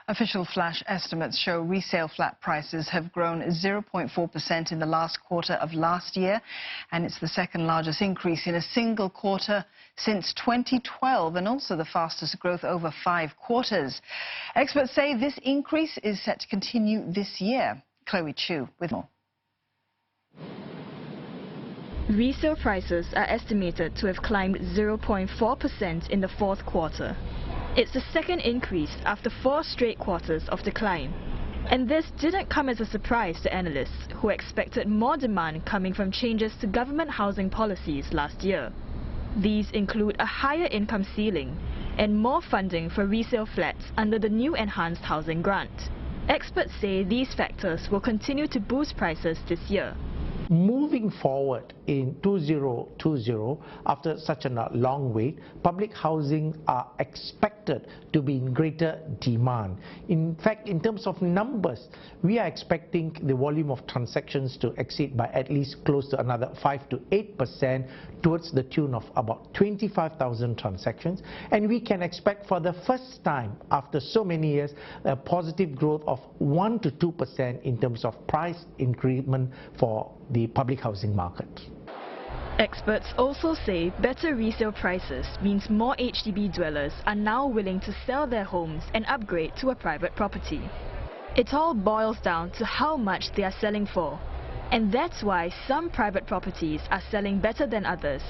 Official flash estimates show resale flat prices have grown 0.4% in the last quarter of last year, and it's the second largest increase in a single quarter since 2012, and also the fastest growth over 5 quarters. Experts say this increase is set to continue this year. Chloe Chu with more. Resale prices are estimated to have climbed 0.4% in the fourth quarter. It's the second increase after 4 straight quarters of decline. And this didn't come as a surprise to analysts who expected more demand coming from changes to government housing policies last year. These include a higher income ceiling and more funding for resale flats under the new enhanced housing grant. Experts say these factors will continue to boost prices this year. Moving forward in 2020, after such a long wait, public housing are expected to be in greater demand. In fact, in terms of numbers, we are expecting the volume of transactions to exceed by at least close to another 5 to 8% towards the tune of about 25,000 transactions. And we can expect for the first time after so many years a positive growth of 1 to 2% in terms of price increment for the public housing market. Experts also say better resale prices means more HDB dwellers are now willing to sell their homes and upgrade to a private property. It all boils down to how much they are selling for. And that's why some private properties are selling better than others.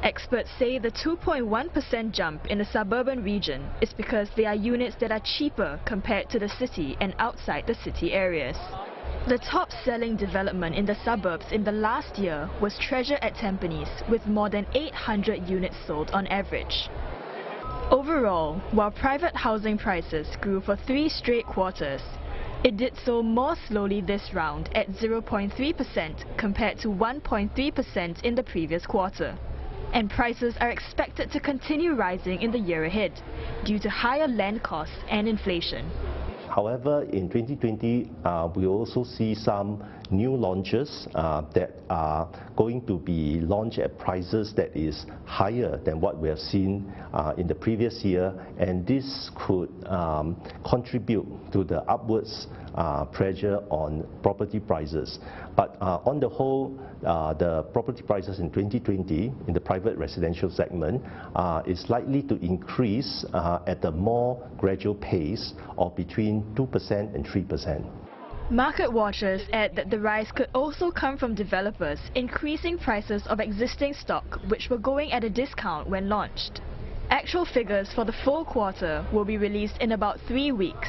Experts say the 2.1% jump in the suburban region is because they are units that are cheaper compared to the city and outside the city areas. The top-selling development in the suburbs in the last year was Treasure at Tampines, with more than 800 units sold on average. Overall, while private housing prices grew for 3 straight quarters, it did so more slowly this round at 0.3% compared to 1.3% in the previous quarter. And prices are expected to continue rising in the year ahead due to higher land costs and inflation. However, in 2020, we also see some new launches that are going to be launched at prices that is higher than what we have seen in the previous year, and this could contribute to the upwards pressure on property prices. But on the whole, the property prices in 2020 in the private residential segment is likely to increase at a more gradual pace of between 2% and 3%. Market watchers add that the rise could also come from developers increasing prices of existing stock which were going at a discount when launched. Actual figures for the full quarter will be released in about 3 weeks.